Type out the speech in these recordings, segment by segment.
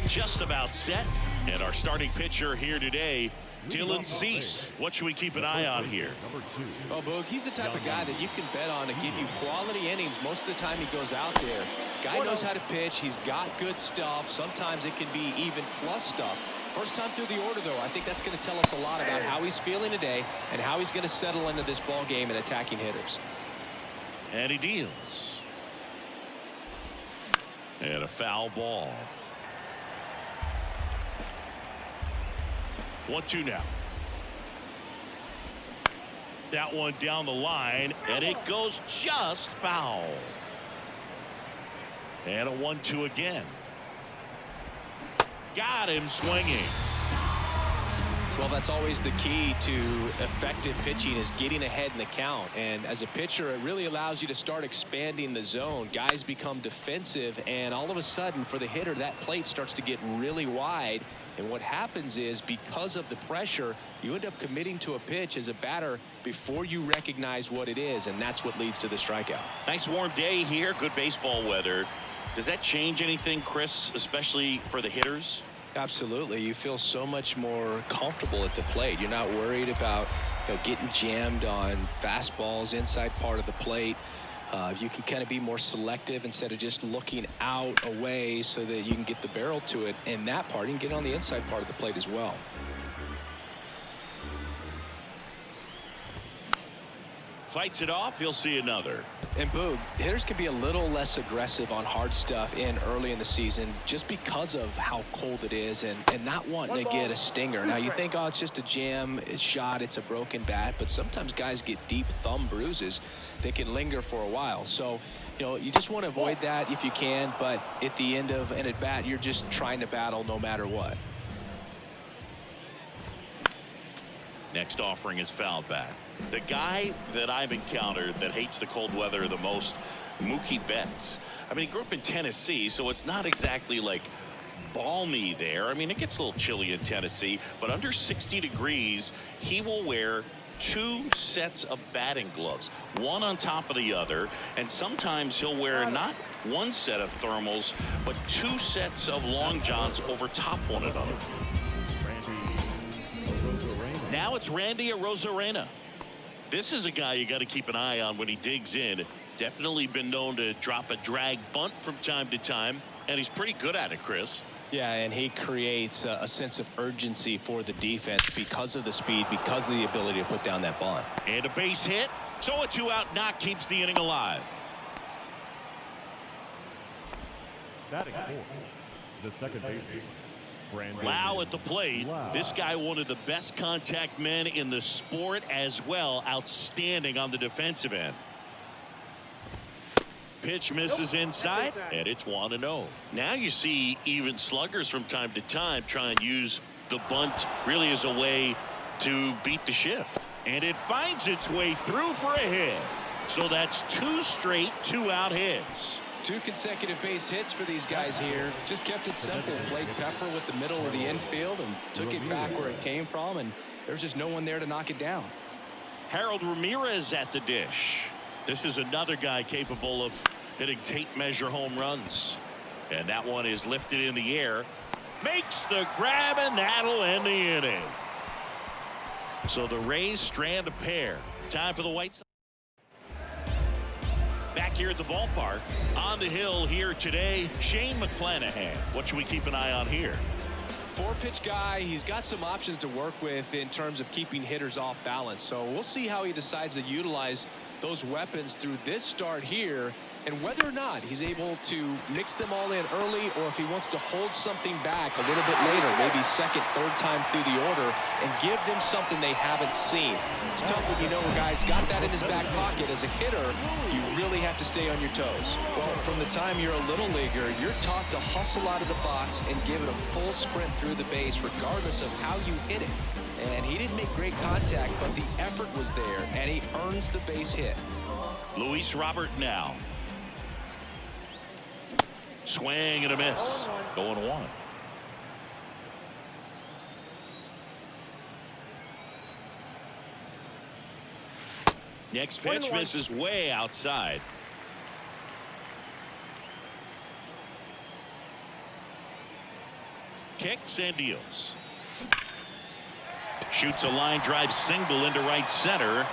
just about set. And our starting pitcher here today, Dylan Cease. What should we keep an eye on here? Well, Boog, he's the type of guy that you can bet on to give you quality innings most of the time he goes out there. Guy knows how to pitch. He's got good stuff. Sometimes it can be even plus stuff. First time through the order, though, I think that's going to tell us a lot about how he's feeling today and how he's going to settle into this ball game and attacking hitters. And he deals. And a foul ball. 1-2 now. That one down the line, and it goes just foul. And a 1-2 again. Got him swinging. Well, that's always the key to effective pitching, is getting ahead in the count. And as a pitcher, it really allows you to start expanding the zone. Guys become defensive, and all of a sudden, for the hitter, that plate starts to get really wide. And what happens is, because of the pressure, you end up committing to a pitch as a batter before you recognize what it is, and that's what leads to the strikeout. Nice warm day here, good baseball weather. Does that change anything, Chris, especially for the hitters? Absolutely. You feel so much more comfortable at the plate. You're not worried about getting jammed on fastballs inside part of the plate. You can kind of be more selective instead of just looking out away so that you can get the barrel to it. And that part, you can get on the inside part of the plate as well. Fights it off. He'll see another. And Boog, hitters can be a little less aggressive on hard stuff early in the season just because of how cold it is and not wanting to get a stinger. Now you think, oh, it's just a jam shot, it's a broken bat, but sometimes guys get deep thumb bruises that can linger for a while. So, you just want to avoid that if you can, but at the end of an at bat, you're just trying to battle no matter what. Next offering is fouled back. The guy that I've encountered that hates the cold weather the most, Mookie Betts. I mean, he grew up in Tennessee, so it's not exactly like balmy there. I mean, it gets a little chilly in Tennessee, but under 60 degrees, he will wear 2 sets of batting gloves, one on top of the other, and sometimes he'll wear not 1 set of thermals, but 2 sets of long johns over top one another. Now it's Randy Arozarena. This is a guy you got to keep an eye on when he digs in. Definitely been known to drop a drag bunt from time to time, and he's pretty good at it, Chris. Yeah, and he creates a sense of urgency for the defense because of the speed, because of the ability to put down that bunt. And a base hit, so a 2-out knock keeps the inning alive. Batting fourth, the second baseman, Lau at the plate. This guy, one of the best contact men in the sport as well. Outstanding on the defensive end. Pitch misses inside, and it's 1-0. Now you see even sluggers from time to time try and use the bunt really as a way to beat the shift. And it finds its way through for a hit. So that's 2 straight 2-out hits. 2 consecutive base hits for these guys here. Just kept it simple. Played pepper with the middle of the infield and took it back where it came from, and there's just no one there to knock it down. Harold Ramirez at the dish. This is another guy capable of hitting tape measure home runs. And that one is lifted in the air. Makes the grab, and that'll end the inning. So the Rays strand a pair. Time for the White Sox. Back here at the ballpark, on the hill here today, Shane McClanahan. What should we keep an eye on here? 4-pitch guy. He's got some options to work with in terms of keeping hitters off balance. So we'll see how he decides to utilize those weapons through this start here, and whether or not he's able to mix them all in early, or if he wants to hold something back a little bit later, maybe second, third time through the order, and give them something they haven't seen. It's tough when you know a guy's got that in his back pocket. As a hitter, you really have to stay on your toes. Well, from the time you're a little leaguer, you're taught to hustle out of the box and give it a full sprint through the base, regardless of how you hit it. And he didn't make great contact, but the effort was there, and he earns the base hit. Luis Robert now. Swing and a miss. 0-1. Next pitch misses way outside. kicks and deals. Shoots a line drive single into right center.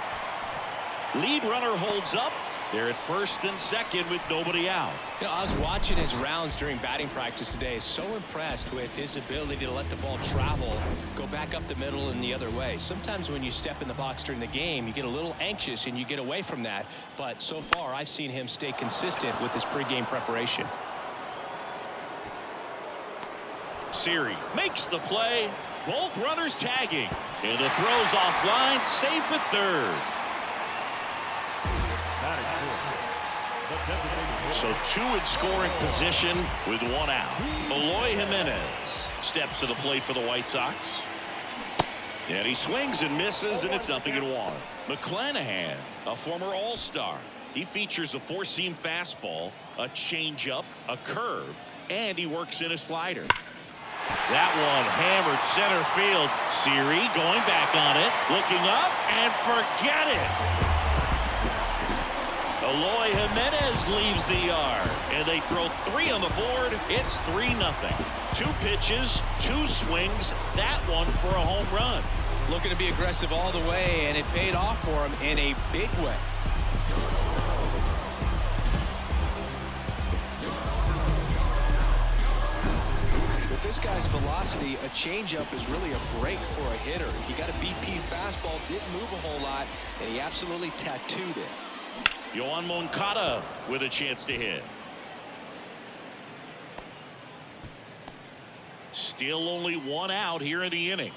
Lead runner holds up. They're at first and second with nobody out. You know, I was watching his rounds during batting practice today. So impressed with his ability to let the ball travel, go back up the middle and the other way. Sometimes when you step in the box during the game, you get a little anxious and you get away from that. But so far, I've seen him stay consistent with his pregame preparation. Siri makes the play. Both runners tagging. And the throw's offline, safe at third. So two in scoring position with one out. Eloy Jimenez steps to the plate for the White Sox. And he swings and misses, and it's 0-1. McClanahan, a former All-Star. He features a four-seam fastball, a changeup, a curve, and he works in a slider. That one hammered center field. Siri going back on it, looking up, and forget it. Eloy Jimenez leaves the yard, and they throw 3 on the board. It's 3-0. 2 pitches, 2 swings. That one for a home run. Looking to be aggressive all the way, and it paid off for him in a big way. With this guy's velocity, a changeup is really a break for a hitter. He got a BP fastball, didn't move a whole lot, and he absolutely tattooed it. Yohan Moncada with a chance to hit. Still only 1 out here in the inning.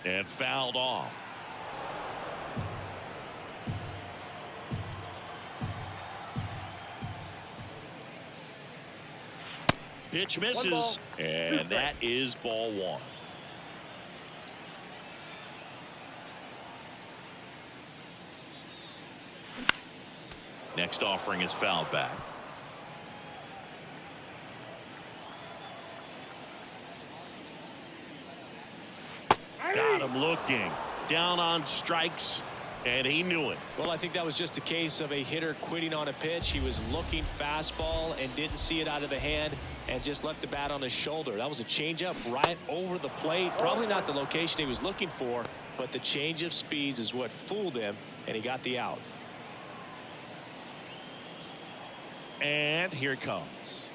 And fouled off. Pitch misses, and that is ball 1. Next offering is fouled back. Got him looking. Down on strikes, and he knew it. Well, I think that was just a case of a hitter quitting on a pitch. He was looking fastball and didn't see it out of the hand and just left the bat on his shoulder. That was a changeup right over the plate. Probably not the location he was looking for, but the change of speeds is what fooled him, and he got the out. And here it comes.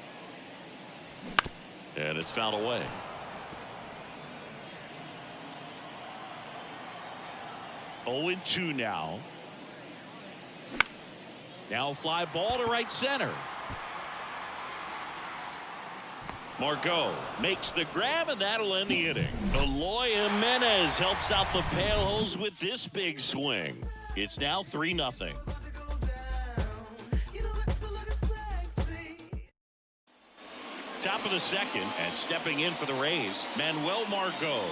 And it's fouled away. Oh, 2 now. Now fly ball to right center. Margot makes the grab, and that'll end the inning. Eloy Jimenez helps out the Palos with this big swing. It's now 3-0. Top of the second, and stepping in for the Rays, Manuel Margot.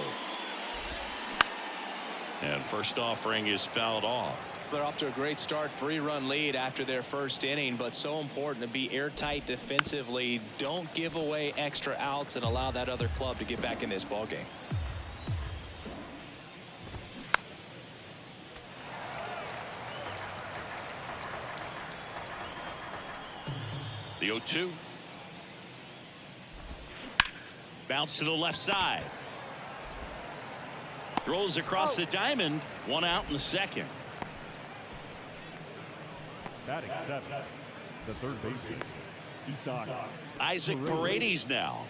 And first offering is fouled off. They're off to a great start, 3-run lead after their first inning, but so important to be airtight defensively. Don't give away extra outs and allow that other club to get back in this ballgame. The 0-2. Bounce to the left side. Throws across the diamond. 1 out in the second. Batting 7th, the third baseman, Isaac Paredes now.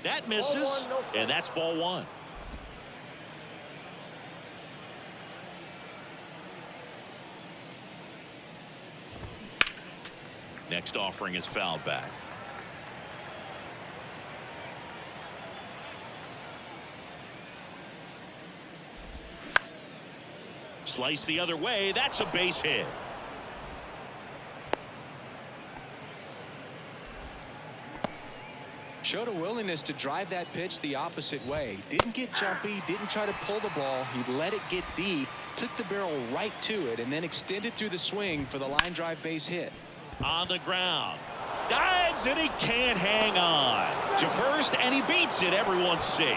That misses, and that's ball 1. Next offering is fouled back. Slice the other way. That's a base hit. Showed a willingness to drive that pitch the opposite way. Didn't get jumpy, didn't try to pull the ball. He let it get deep, took the barrel right to it, and then extended through the swing for the line drive base hit. On the ground. Dives, and he can't hang on. To first, and he beats it. Everyone's safe.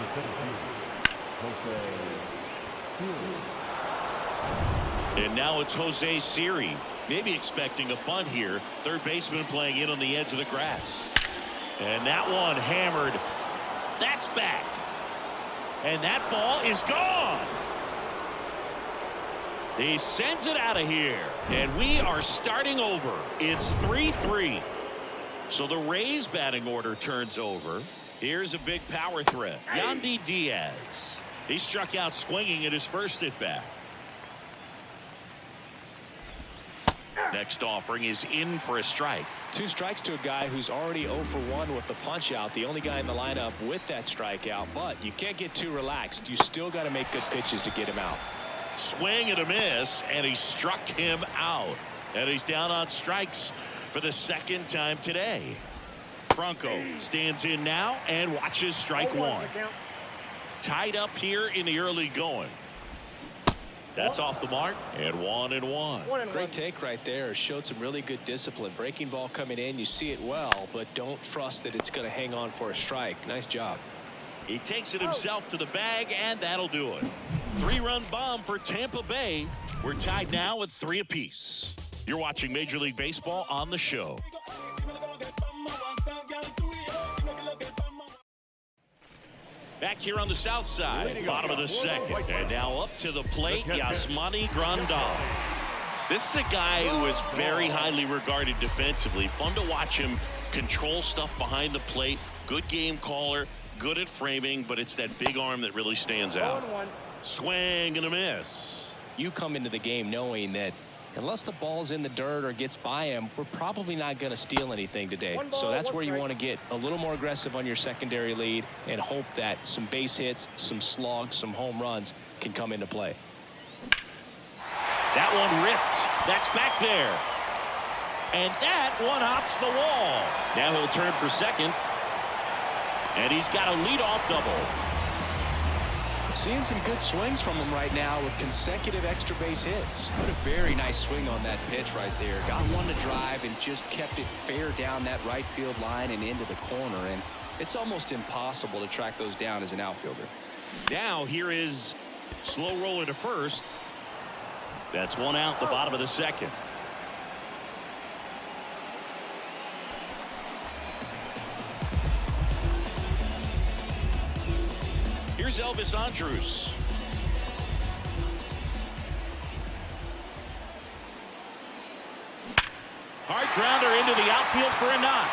the center fielder, Jose Siri. And now it's Jose Siri. Maybe expecting a bunt here. Third baseman playing in on the edge of the grass. And that one hammered. That's back. And that ball is gone. He sends it out of here. And we are starting over. It's 3-3. So the Rays batting order turns over. Here's a big power threat. Yandy Diaz. He struck out swinging at his first at bat. Next offering is in for a strike. 2 strikes to a guy who's already 0 for 1 with the punch out. The only guy in the lineup with that strikeout. But you can't get too relaxed. You still got to make good pitches to get him out. Swing and a miss, and he struck him out. And he's down on strikes for the second time today. Franco stands in now and watches strike 1. Tied up here in the early going. That's off the mark, and 1-1. Great take right there. Showed some really good discipline. Breaking ball coming in, you see it well, but don't trust that it's going to hang on for a strike. Nice job. He takes it himself to the bag, and that'll do it. 3-run bomb for Tampa Bay. We're tied now with 3 apiece. You're watching Major League Baseball on the show. Back here on the south side, bottom of the second. And now up to the plate, Yasmani Grandal. This is a guy who is very highly regarded defensively. Fun to watch him control stuff behind the plate. Good game caller, good at framing, but it's that big arm that really stands out. Swing and a miss. You come into the game knowing that unless the ball's in the dirt or gets by him, we're probably not going to steal anything today. So that's where you want to get a little more aggressive on your secondary lead and hope that some base hits, some slugs, some home runs can come into play. That one ripped. That's back there. And that one hops the wall. Now he'll turn for second. And he's got a leadoff double. Seeing some good swings from him right now with consecutive extra base hits. What a very nice swing on that pitch right there. Got one to drive and just kept it fair down that right field line and into the corner. And it's almost impossible to track those down as an outfielder. Now here is slow roller to first. That's one out the bottom of the second. Here's Elvis Andrus. Hard grounder into the outfield for a knock.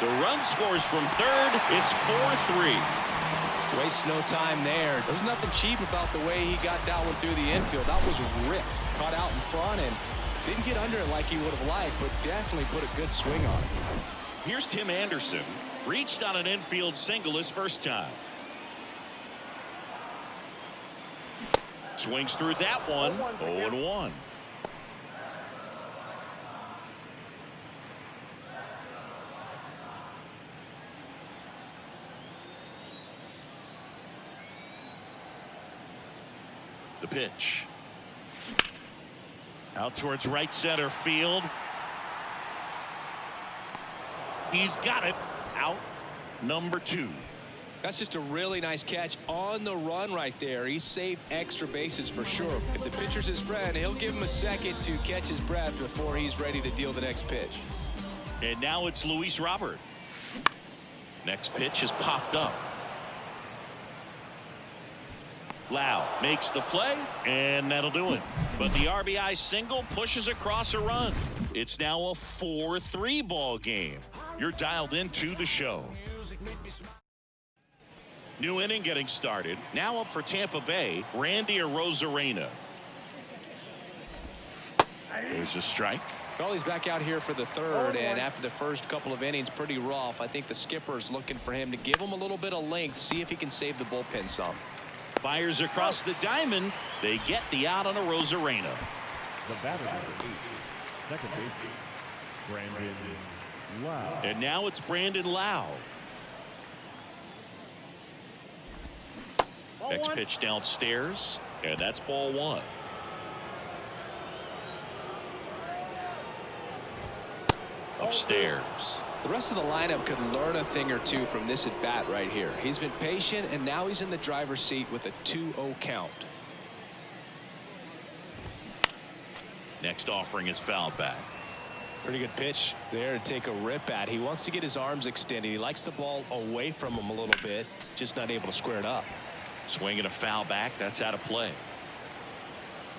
The run scores from third. It's 4-3. Wastes no time there. There's nothing cheap about the way he got that one through the infield. That was ripped. Caught out in front and didn't get under it like he would have liked, but definitely put a good swing on it. Here's Tim Anderson. Reached on an infield single his first time. Swings through that one. 0-1. The pitch. Out towards right center field. He's got it. Out number 2. That's just a really nice catch on the run right there. He saved extra bases for sure. If the pitcher's his friend, he'll give him a second to catch his breath before he's ready to deal the next pitch. And now it's Luis Robert. Next pitch is popped up. Lau makes the play, and that'll do it. But the RBI single pushes across a run. It's now a 4-3 ball game. You're dialed into the show. New inning getting started. Now up for Tampa Bay, Randy Arozarena. There's a strike. Well, he's back out here for the third, and after the first couple of innings, pretty rough. I think the skipper's looking for him to give him a little bit of length, see if he can save the bullpen some. Fires across the diamond. They get the out on Arozarena. The batter number 8, second baseman, Brandon Lau. And now it's Brandon Lau. Next pitch downstairs, and that's ball 1. upstairs. The rest of the lineup could learn a thing or two from this at bat right here. He's been patient, and now he's in the driver's seat with a 2-0 count. Next offering is fouled back. Pretty good pitch there to take a rip at. He wants to get his arms extended. He likes the ball away from him a little bit, just not able to square it up. Swing and a foul back. That's out of play.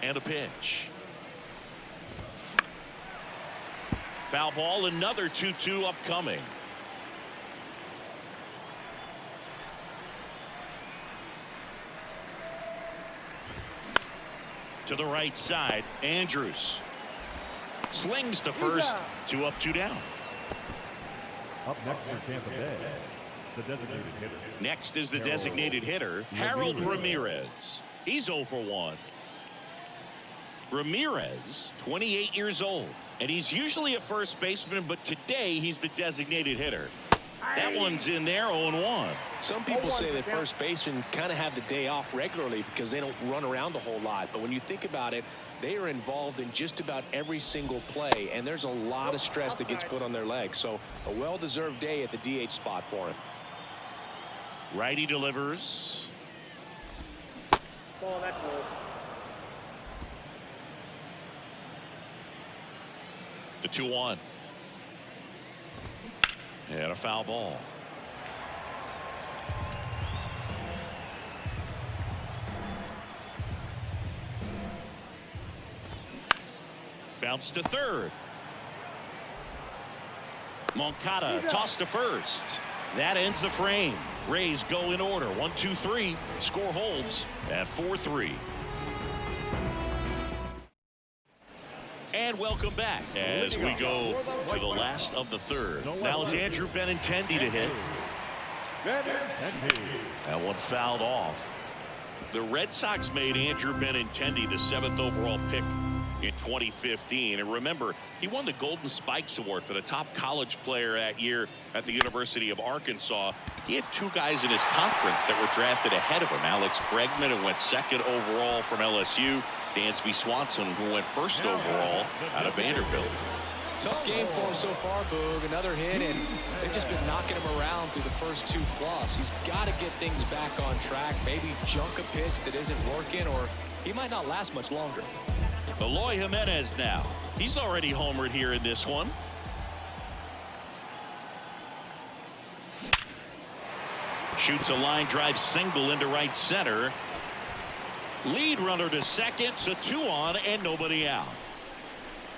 And a pitch. Foul ball, another 2-2 upcoming. To the right side, Andrews slings to first. 2 up, 2 down. Up next for Tampa Bay, the designated hitter. Next is the designated hitter, Harold Ramirez. He's 0 for 1. Ramirez, 28 years old, and he's usually a first baseman, but today he's the designated hitter. That one's in there, 0-1. Some people say that first basemen kind of have the day off regularly because they don't run around a whole lot. But when you think about it, they are involved in just about every single play, and there's a lot of stress that gets put on their legs. So a well-deserved day at the DH spot for him. Righty delivers. Ball, that's low. The 2-1. And a foul ball. Bounce to third. Moncada tossed to first. That ends the frame. Rays go in order. 1, 2, 3. Score holds at 4-3. And welcome back as we go to the last of the third. Now it's Andrew Benintendi to hit. That one fouled off. The Red Sox made Andrew Benintendi the 7th overall pick in 2015. And remember, he won the Golden Spikes Award for the top college player that year at the University of Arkansas. He had 2 guys in his conference that were drafted ahead of him. Alex Bregman, who went 2nd overall from LSU. Dansby Swanson, who went 1st overall out of Vanderbilt. Tough game for him so far, Boog. Another hit, and they've just been knocking him around through the first 2+. He's got to get things back on track, maybe junk a pitch that isn't working, or he might not last much longer. Eloy Jimenez now. He's already homered here in this one. Shoots a line drive single into right center. Lead runner to second, so 2 on and nobody out.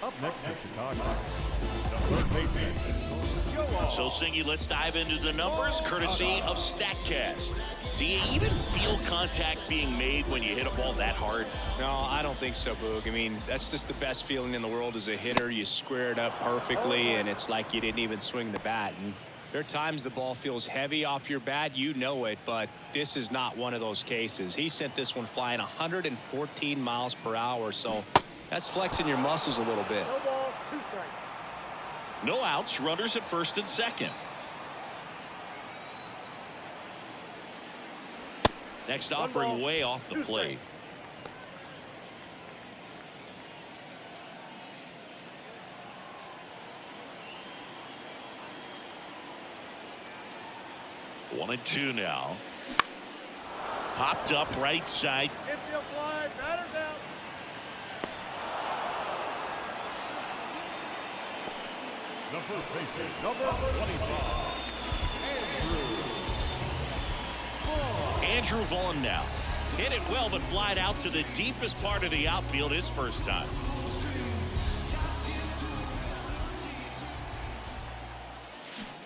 Up next for Chicago, the third baseman. So, Singy, let's dive into the numbers, courtesy of StatCast. Do you even feel contact being made when you hit a ball that hard? No, I don't think so, Boog. I mean, that's just the best feeling in the world as a hitter. You square it up perfectly, and it's like you didn't even swing the bat. And there are times the ball feels heavy off your bat. You know it, but this is not one of those cases. He sent this one flying 114 miles per hour, so that's flexing your muscles a little bit. No ball, 2 strikes. No outs, runners at first and second. Next offering way off the plate. One and 2 now. Popped up right side. Infield fly, batter's out. The first baseman, number 25, Andrew Vaughn now. Hit it well, but flied out to the deepest part of the outfield his first time.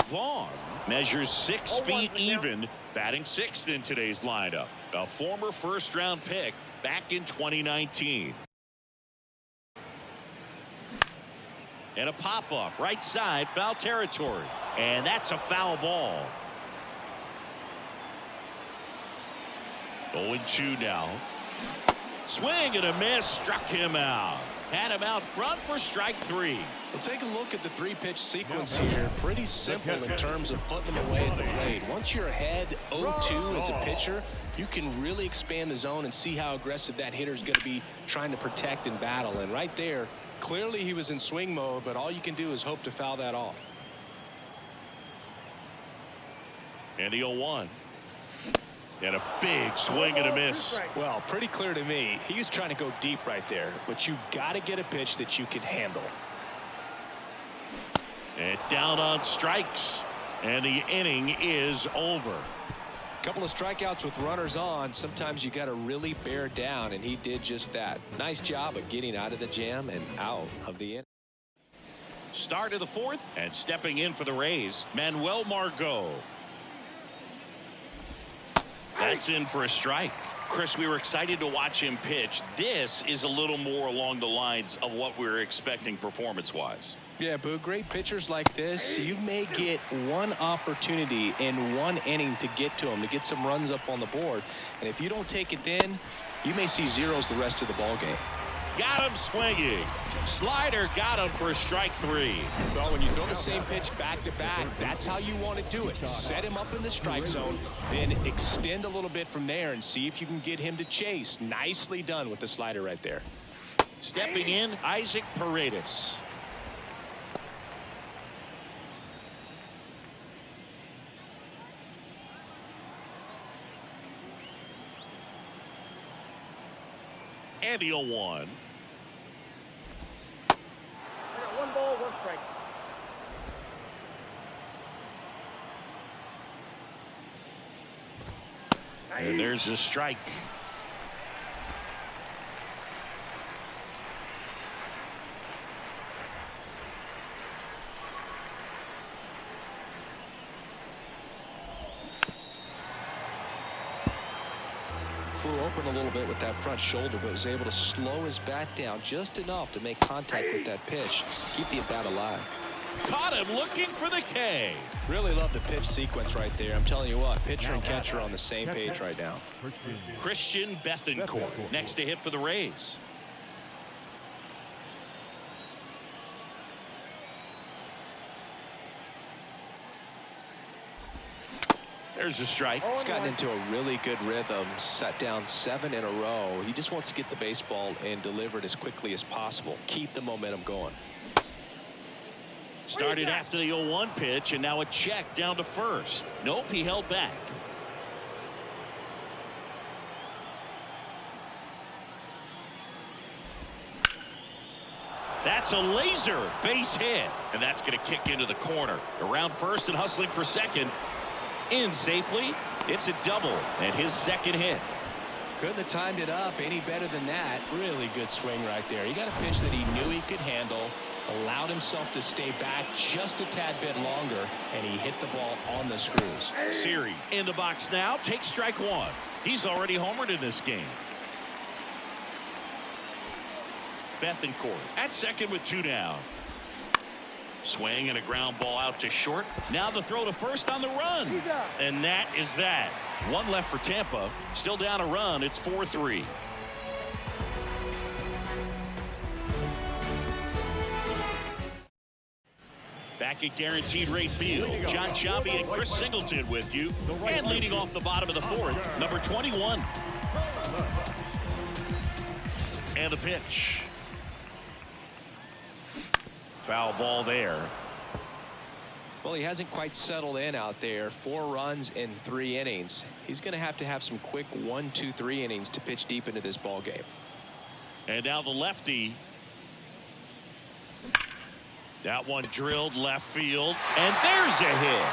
Vaughn measures 6 feet even, batting 6th in today's lineup. A former first-round pick back in 2019. And a pop-up, right side, foul territory. And that's a foul ball. 0-2 now. Swing and a miss, struck him out. Had him out front for strike 3. Well, take a look at the 3-pitch sequence here. Pretty simple in terms of putting them away at the plate. Once you're ahead 0-2 as a pitcher, you can really expand the zone and see how aggressive that hitter is going to be trying to protect and battle. And right there, Clearly he was in swing mode, but all you can do is hope to foul that off. And the 0-1. And a big swing and a miss. Well, pretty clear to me. He was trying to go deep right there, but you got to get a pitch that you can handle. And down on strikes. And the inning is over. A couple of strikeouts with runners on. Sometimes you got to really bear down, and he did just that. Nice job of getting out of the jam and out of the inning. Start of the 4th, and stepping in for the Rays, Manuel Margot. That's in for a strike. Chris, we were excited to watch him pitch. This is a little more along the lines of what we were expecting performance-wise. Yeah, Boo, great pitchers like this, you may get one opportunity in one inning to get to him, to get some runs up on the board. And if you don't take it then, you may see zeros the rest of the ball game. Got him swinging. Slider got him for strike 3. Well, when you throw the same pitch back to back, that's how you want to do it. Set him up in the strike zone, then extend a little bit from there and see if you can get him to chase. Nicely done with the slider right there. Stepping in, Isaac Paredes. And the 0-1. I got 1 ball, 1 strike. And there's a strike. Flew open a little bit with that front shoulder, but was able to slow his bat down just enough to make contact with that pitch. Keep the at-bat alive. Caught him looking for the K. Really love the pitch sequence right there. I'm telling you what, pitcher and catcher on the same page right now. Christian Bethancourt next to hit for the Rays. There's a strike. He's gotten into a really good rhythm, set down 7 in a row. He just wants to get the baseball and deliver it as quickly as possible. Keep the momentum going. Started after the 0-1 pitch, and now a check down to first. Nope, he held back. That's a laser base hit, and that's going to kick into the corner. Around first and hustling for second. In safely. It's a double, and his second hit. Couldn't have timed it up any better than that. Really good swing right there. He got a pitch that he knew he could handle, allowed himself to stay back just a tad bit longer, and he hit the ball on the screws. Siri in the box now. Takes strike 1. He's already homered in this game. Bethancourt at second with 2 down. Swing and a ground ball out to short. Now the throw to first on the run. And that is that. 1 left for Tampa. Still down a run. It's 4-3. Back at Guaranteed Rate Field, John Sciambi and Chris Singleton with you. And leading off the bottom of the 4th, number 21. And the pitch. Foul ball there. Well, he hasn't quite settled in out there. 4 runs in 3 innings. He's going to have some quick 1, 2, 3 innings to pitch deep into this ball game. And now the lefty. That one drilled left field. And there's a hit.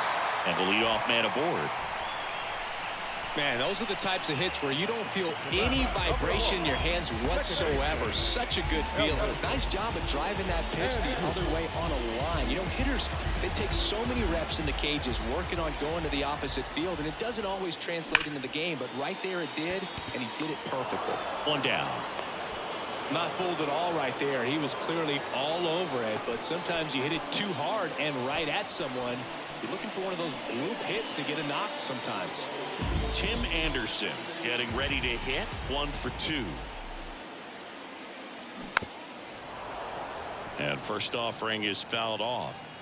And the leadoff man aboard. Man, those are the types of hits where you don't feel any vibration in your hands whatsoever. Such a good feel. Nice job of driving that pitch the other way on a line. You know, hitters, they take so many reps in the cages working on going to the opposite field, and it doesn't always translate into the game, but right there it did, and he did it perfectly. 1 down. Not fooled at all right there. He was clearly all over it, but sometimes you hit it too hard and right at someone. You're looking for one of those bloop hits to get a knock sometimes. Tim Anderson getting ready to hit. 1 for 2. And first offering is fouled off.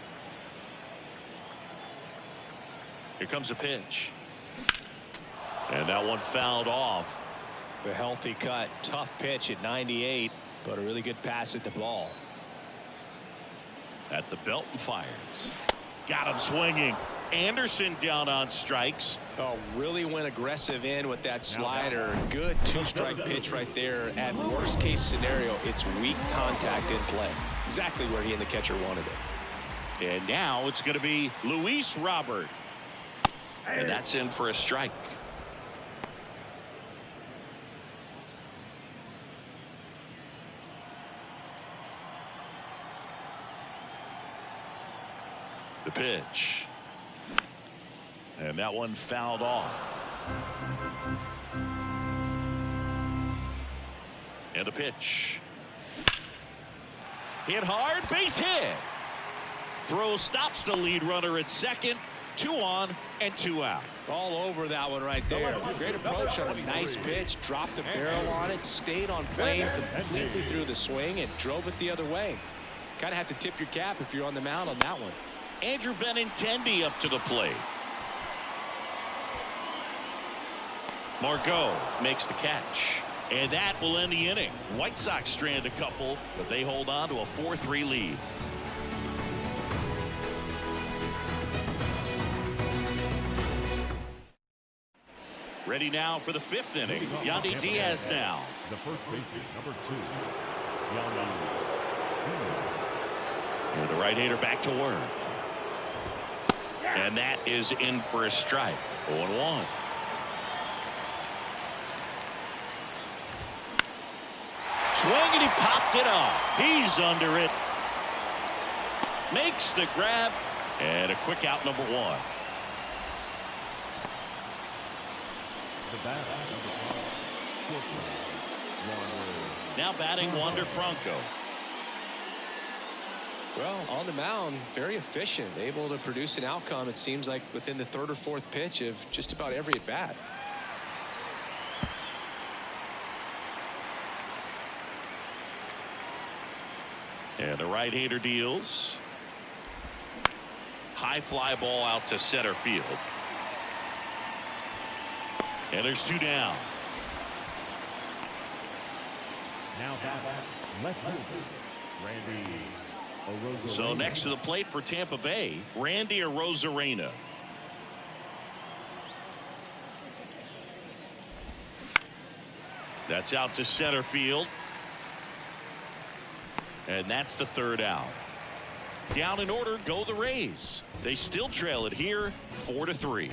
Here comes a pitch. And that one fouled off. A healthy cut. Tough pitch at 98, but a really good pass at the ball. At the belt and fires. Got him swinging. Anderson down on strikes. Oh, really went aggressive in with that slider. Good two-strike pitch right there. At worst case scenario, it's weak contact in play. Exactly where he and the catcher wanted it. And now it's going to be Luis Robert. And that's in for a strike. The pitch. And that one fouled off. And a pitch. Hit hard, base hit. Throw stops the lead runner at second. 2 on and 2 out. All over that one right there. Great approach on a nice pitch. Dropped the barrel on it. Stayed on plane completely through the swing and drove it the other way. Kind of have to tip your cap if you're on the mound on that one. Andrew Benintendi up to the plate. Margot makes the catch. And that will end the inning. White Sox strand a couple, but they hold on to a 4-3 lead. Ready now for the 5th inning. Yandy Diaz now. The first baseman, number 2, Yandy. And the right-hander back to work. And that is in for a strike. 0-1. Swing and he popped it off. He's under it. Makes the grab. And a quick out, number 1. Now batting Wander Franco. Well, on the mound, very efficient, able to produce an outcome, it seems like, within the 3rd or 4th pitch of just about every at bat. And the right-hander deals. High fly ball out to center field. And there's 2 down. Now back left fielder, Randy Arozarena. So next to the plate for Tampa Bay, Randy Arozarena. That's out to center field. And that's the 3rd out. Down in order go the Rays. They still trail it here 4-3.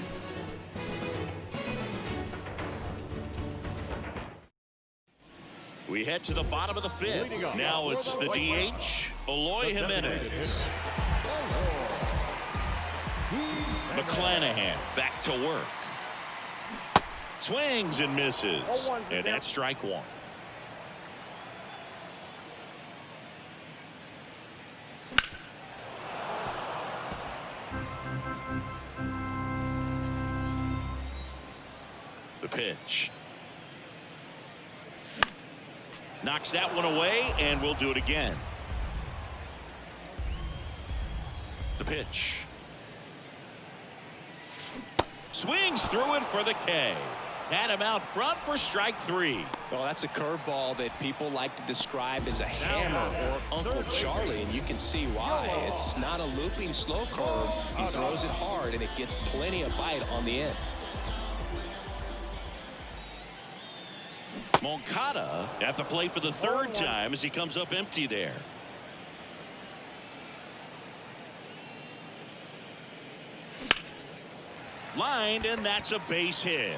We head to the bottom of the 5th. Now it's the DH, Eloy Jimenez. McClanahan back to work. Swings and misses. And that's strike 1. The pitch. Knocks that one away, and we'll do it again. The pitch. Swings through it for the K. Had him out front for strike 3. Well, that's a curveball that people like to describe as a hammer or Uncle Charlie, and you can see why. It's not a looping slow curve. He throws it hard, and it gets plenty of bite on the end. Moncada at the plate for the 3rd time as he comes up empty there. Lined, and that's a base hit.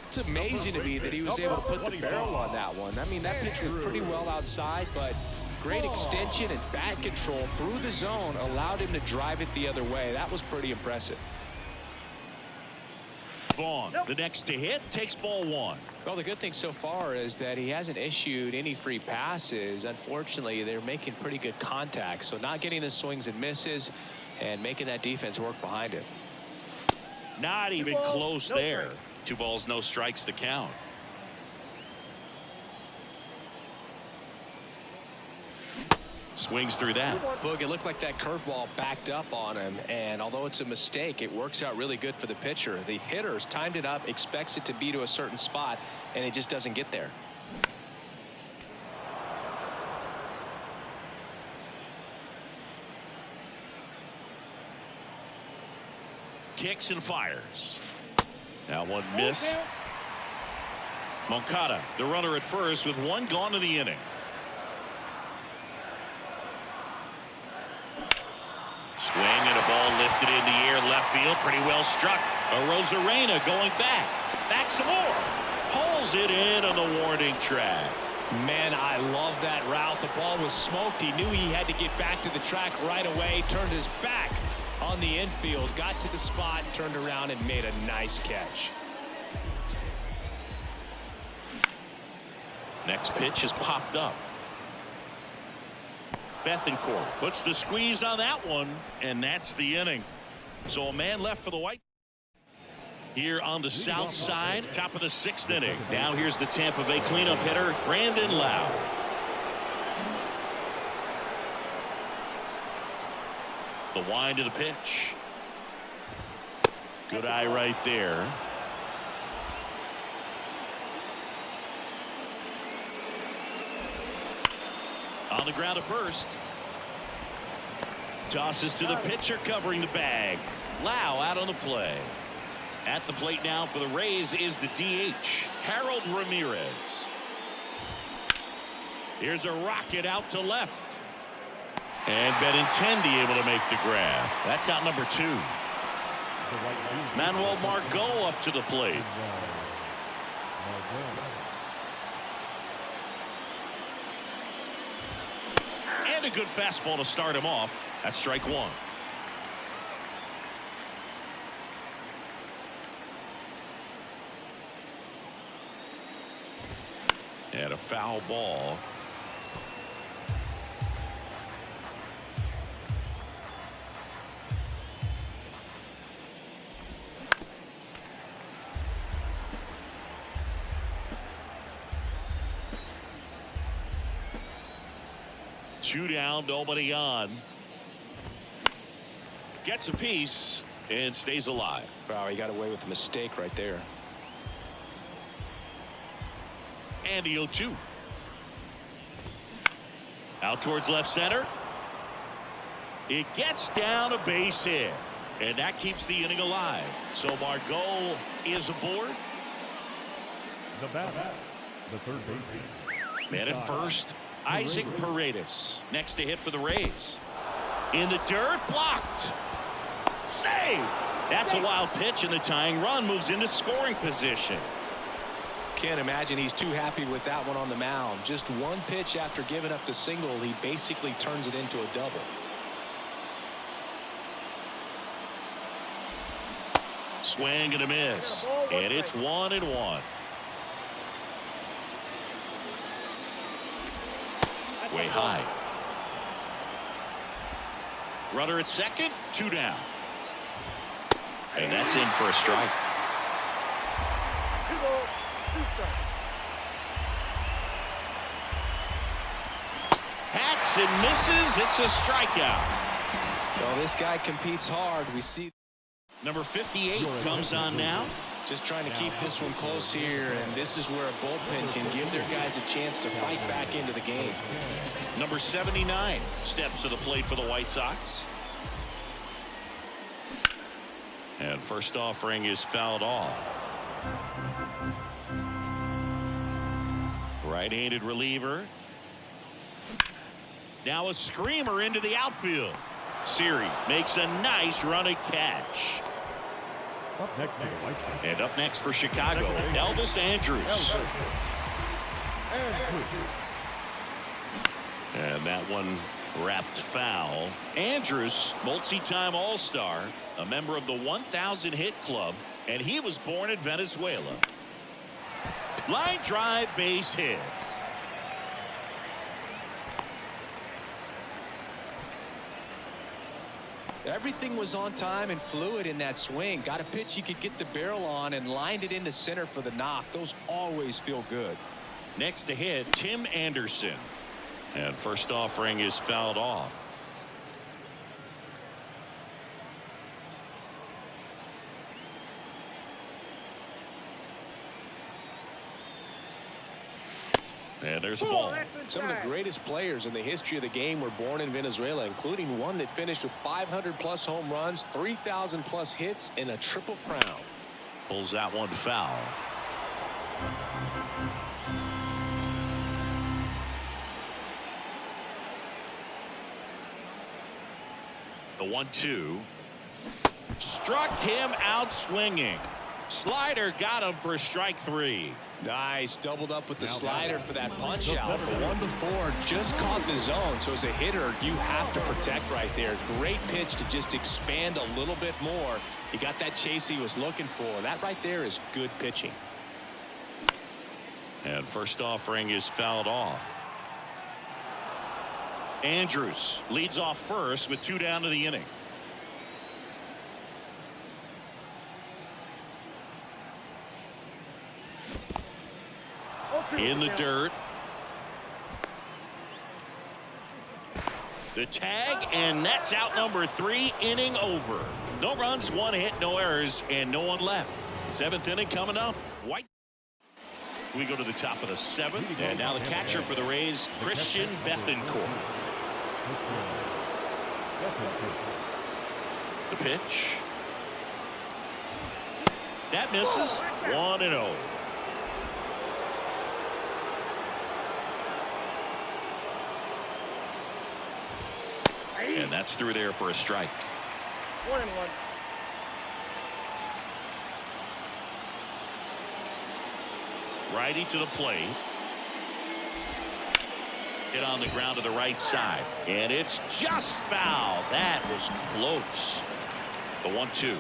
It's amazing to me that he was able to put the barrel on that one. I mean, that pitch was pretty well outside, but great extension and bat control through the zone allowed him to drive it the other way. That was pretty impressive. Vaughn, the next to hit, takes ball 1. Well, the good thing so far is that he hasn't issued any free passes. Unfortunately, they're making pretty good contact, so not getting the swings and misses and making that defense work behind him. Not even close there. 2 balls, no strikes to count. Swings through that. Boog, it looked like that curveball backed up on him, and although it's a mistake, it works out really good for the pitcher. The hitter's timed it up, expects it to be to a certain spot, and it just doesn't get there. Kicks and fires. Now one missed. Moncada, the runner at first, with one gone in the inning. Swing and a ball lifted in the air left field. Pretty well struck. Arozarena going back. Back some more. Pulls it in on the warning track. Man, I love that route. The ball was smoked. He knew he had to get back to the track right away. Turned his back on the infield. Got to the spot, turned around, and made a nice catch. Next pitch is popped up. Bethancourt puts the squeeze on that one, and that's the inning. So a man left for the White. Here on the south side, top of the 6th inning. Now here's the Tampa Bay cleanup hitter, Brandon Lowe. The wind of the pitch. Good eye right there. On the ground at first. Tosses to the pitcher covering the bag. Lowe out on the play. At the plate now for the Rays is the DH, Harold Ramirez. Here's a rocket out to left. And Benintendi able to make the grab. That's out number 2. Manuel Margot up to the plate. And a good fastball to start him off. That's strike 1. And a foul ball. Two down, nobody on. Gets a piece and stays alive. Wow, he got away with a mistake right there. And the 0-2. Out towards left center. It gets down a base hit. And that keeps the inning alive. So Margot is aboard. The batter, the third baseman. Man at first, Isaac Paredes. Next to hit for the Rays. In the dirt, blocked. Save. That's a wild pitch, and the tying run moves into scoring position. Can't imagine he's too happy with that one on the mound. Just one pitch after giving up the single, he basically turns it into a double. Swing and a miss. And it's 1-1. Way high. Runner at second, 2 down. And that's in for a strike. 2 balls, 2 strikes. Hacks and misses. It's a strikeout. Well, this guy competes hard. We see Number 58 comes on now. just trying to keep this one close here, and this is where a bullpen can give their guys a chance to fight back into the game. Number 79 steps to the plate for the White Sox. And first offering is fouled off. Right-handed reliever. Now a screamer into the outfield. Siri makes a nice running catch. Up next to the White Sox. And up next for Chicago, Elvis Andrus. And that one wrapped foul. Andrus, multi-time All-Star, a member of the 1,000 hit club, and he was born in Venezuela. Line drive, base hit. Everything was on time and fluid in that swing. Got a pitch he could get the barrel on and lined it into center for the knock. Those always feel good. Next to hit, Tim Anderson. And first offering is fouled off. And there's a ball. Some of the greatest players in the history of the game were born in Venezuela, including one that finished with 500+ home runs, 3,000+ hits, and a triple crown. Pulls that one foul. The 1-2. Struck him out swinging. Slider got him for strike 3. Nice. Doubled up with the slider for that punch out. The one before just caught the zone. So as a hitter, you have to protect right there. Great pitch to just expand a little bit more. He got that chase he was looking for. That right there is good pitching. And first offering is fouled off. Andrews leads off first with 2 down to the inning. In the dirt. The tag, and that's out number 3, inning over. No runs, 1 hit, no errors, and no one left. 7th inning coming up. White. We go to the top of the 7th, and now the catcher for the Rays, Christian Bethancourt. The pitch. That misses. 1-0. And that's through there for a strike. 1-1. Righty to the plate. Hit on the ground to the right side. And it's just foul. That was close. The 1-2.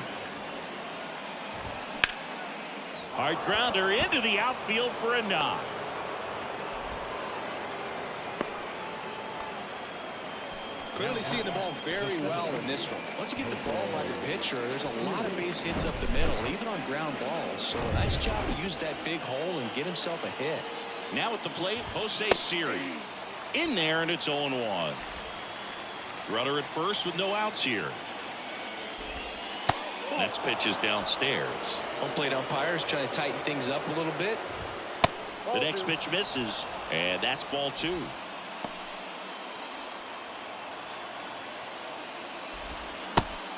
Hard grounder into the outfield for a knock. Clearly seeing the ball very well in this one. Once you get the ball by the pitcher, there's a lot of base hits up the middle, even on ground balls. So a nice job to use that big hole and get himself a hit. Now at the plate, Jose Siri. In there, and it's 0-1. Runner at first with no outs here. Next pitch is downstairs. Home plate umpires trying to tighten things up a little bit. The next pitch misses, and that's ball 2.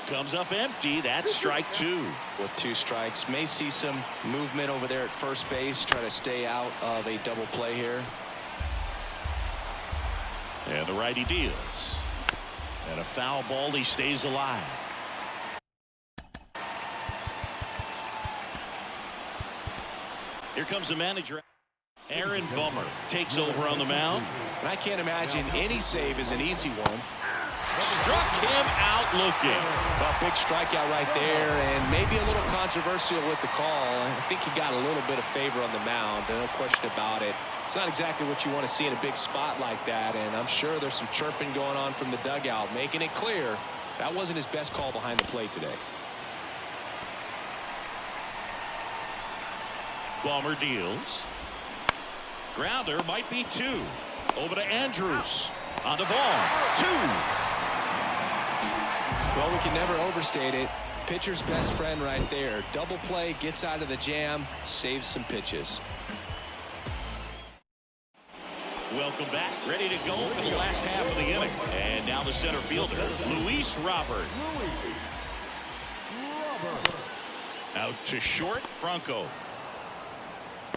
Comes up empty. That's strike 2. With 2 strikes, may see some movement over there at first base. Try to stay out of a double play here. And the righty deals. And a foul ball. He stays alive. Here comes the manager. Aaron Bummer takes over on the mound. And I can't imagine any save is an easy one. Struck him out looking. Well, big strikeout right there, and maybe a little controversial with the call. I think he got a little bit of favor on the mound, no question about it. It's not exactly what you want to see in a big spot like that, and I'm sure there's some chirping going on from the dugout, making it clear that wasn't his best call behind the plate today. Bummer deals. Grounder might be 2. Over to Andrews. On the ball. 2. Well, we can never overstate it. Pitcher's best friend right there. Double play, gets out of the jam, saves some pitches. Welcome back. Ready to go for the last half of the inning. And now the center fielder, Luis Robert. Out to short, Franco.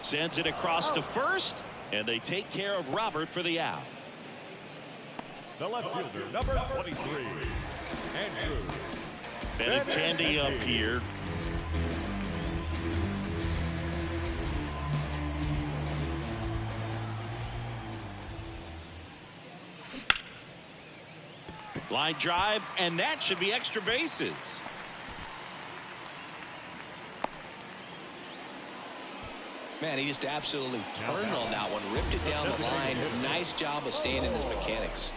Sends it across to first, and they take care of Robert for the out. The left fielder, number 23, Andrew. Benintendi up here. Line drive, and that should be extra bases. Man, he just absolutely turned on that one, ripped it down the line. Nice job of staying in his mechanics.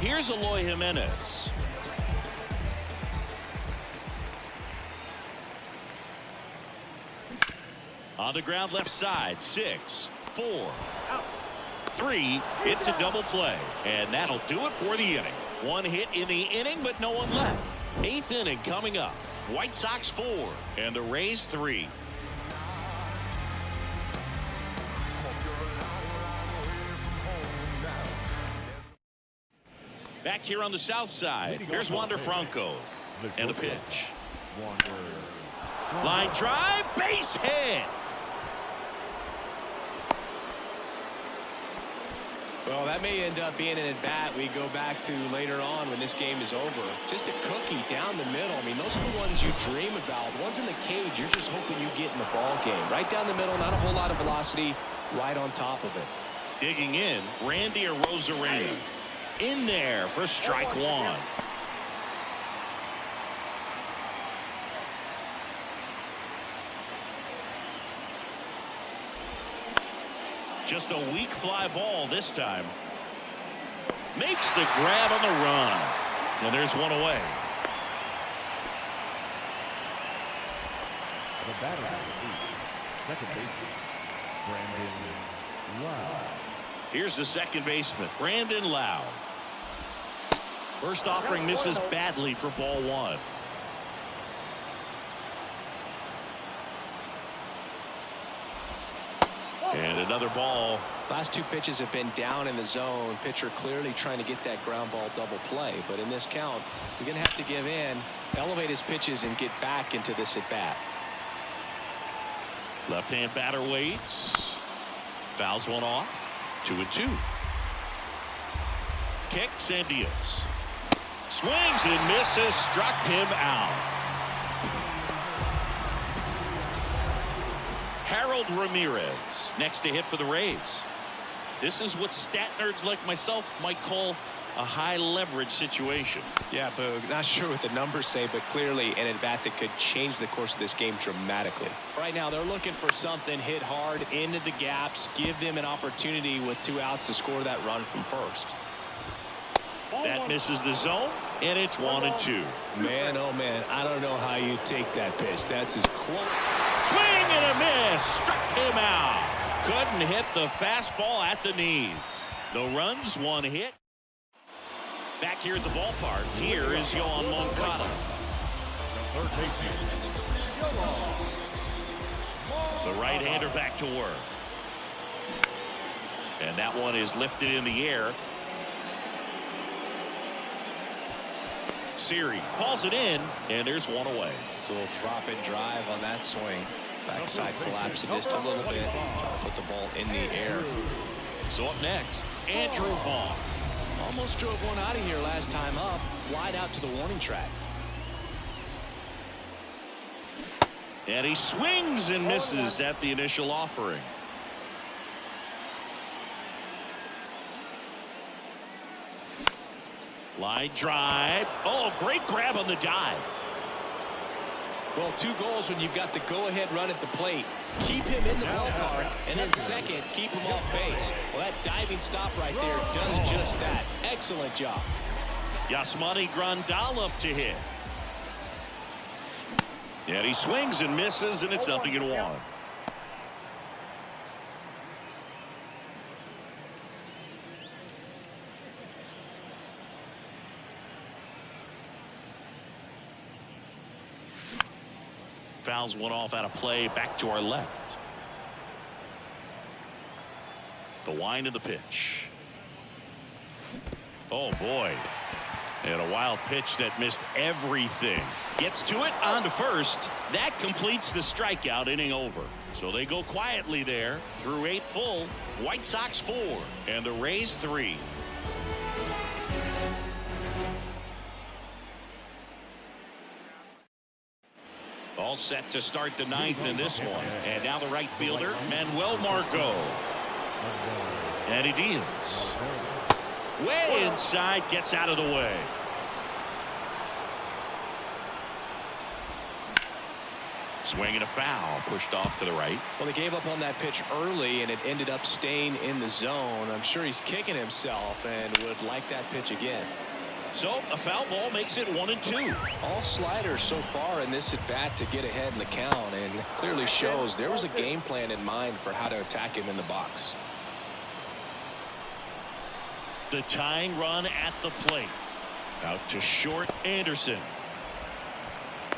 Here's Eloy Jimenez. On the ground left side, 6-4. 3. It's a double play, and that'll do it for the inning. One hit in the inning, but no one left. 8th inning coming up. White Sox 4 and the Rays 3. Back here on the south side, here's Wander Franco. And a pitch. Line drive, base hit. Well, that may end up being an at-bat we go back to later on when this game is over. Just a cookie down the middle. I mean, those are the ones you dream about. Ones in the cage, you're just hoping you get in the ball game. Right down the middle, not a whole lot of velocity, right on top of it. Digging in, Randy Arozarena. In there for strike 1. Just a weak fly ball this time. Makes the grab on the run. And there's one away. The batter at the lead. Second baseman, Brandon Lau. Here's the second baseman, Brandon Lau. First offering misses badly for ball 1. And another ball. Last 2 pitches have been down in the zone. Pitcher clearly trying to get that ground ball double play. But in this count, you're going to have to give in, elevate his pitches, and get back into this at bat. Left-hand batter waits. Fouls one off. 2-2. Kicks and deals. Swings and misses. Struck him out. Harold Ramirez next to hit for the Rays. This is what stat nerds like myself might call a high leverage situation. Yeah, Boog, not sure what the numbers say, but clearly an at-bat that could change the course of this game dramatically. Right now they're looking for something, hit hard into the gaps, give them an opportunity with 2 outs to score that run from first. That misses the zone, and it's 1-2. Man, oh man, I don't know how you take that pitch. That's as close. Swing and a miss. Struck him out. Couldn't hit the fastball at the knees. No runs, 1 hit. Back here at the ballpark, here is Yohan Moncada. Third baseman, The right-hander back to work. And that one is lifted in the air. Siri hauls it in, and there's one away. It's a little drop and drive on that swing. Backside collapsing just a little bit. Put the ball in the air. So up next, Andrew Vaughn. Almost drove one out of here last time up. Flied out to the warning track. And he swings and misses at the initial offering. Line drive. Oh, great grab on the dive. Well, 2 goals when you've got the go-ahead run at the plate. Keep him in the ballpark, and then second, keep him off base. Well, that diving stop right there does just that. Excellent job. Yasmani Grandal up to hit. And he swings and misses, and it's 0-1. Fouls one off out of play. Back to our left. The wind of the pitch. Oh boy. And a wild pitch that missed everything. Gets to it on to first. That completes the strikeout. Inning over. So they go quietly there through 8 full. White Sox 4 and the Rays 3. All set to start the 9th in this one. And now the right fielder, Manuel Margot. And he deals. Way inside, gets out of the way. Swing and a foul, pushed off to the right. Well, they gave up on that pitch early, and it ended up staying in the zone. I'm sure he's kicking himself and would like that pitch again. So a foul ball makes it 1-2. All sliders so far in this at bat to get ahead in the count, and clearly shows there was a game plan in mind for how to attack him in the box. The tying run at the plate. Out to short Anderson.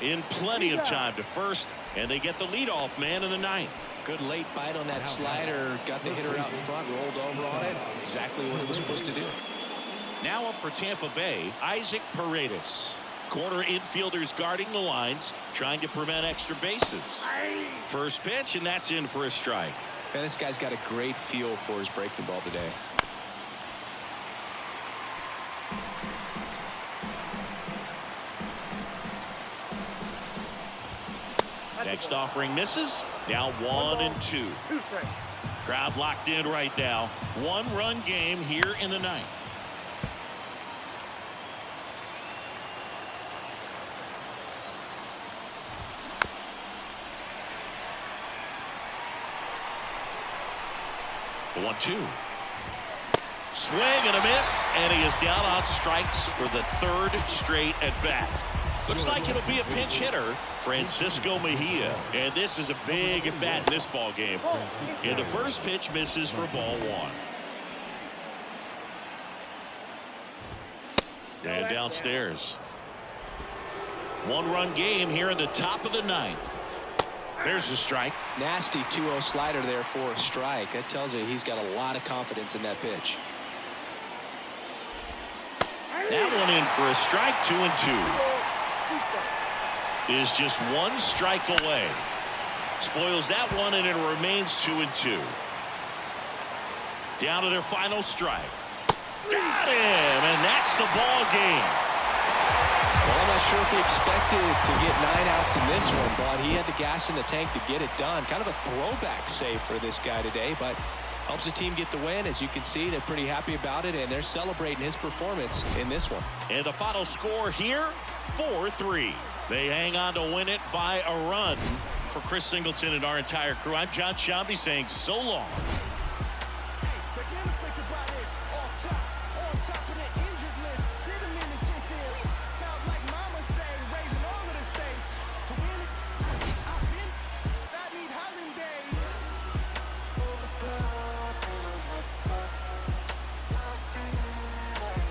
In plenty of time to first, and they get the leadoff man in the ninth. Good late bite on that slider. Got the hitter out in front, rolled over on it. Exactly what he was supposed to do. Now up for Tampa Bay, Isaac Paredes. Corner infielders guarding the lines, trying to prevent extra bases. First pitch, and that's in for a strike. Man, this guy's got a great feel for his breaking ball today. Next offering misses. Now 1-2. Crowd locked in right now. One-run game here in the ninth. The 1-2. Swing and a miss, and he is down on strikes for the third straight at bat. Looks like it'll be a pinch hitter, Francisco Mejia, and this is a big at bat in this ball game. And the first pitch misses for ball one. And downstairs. One-run game here in the top of the ninth. There's the strike. Nasty 2-0 slider there for a strike. That tells you he's got a lot of confidence in that pitch. That one in for a strike. 2-2. Is just one strike away. Spoils that one, and it remains 2-2. Down to their final strike. Got him, and that's the ball game. Well, I'm not sure if he expected to get 9 outs in this one, but he had the gas in the tank to get it done. Kind of a throwback save for this guy today, but helps the team get the win. As you can see, they're pretty happy about it, and they're celebrating his performance in this one. And the final score here, 4-3. They hang on to win it by a run. For Chris Singleton and our entire crew, I'm John Shambi saying so long.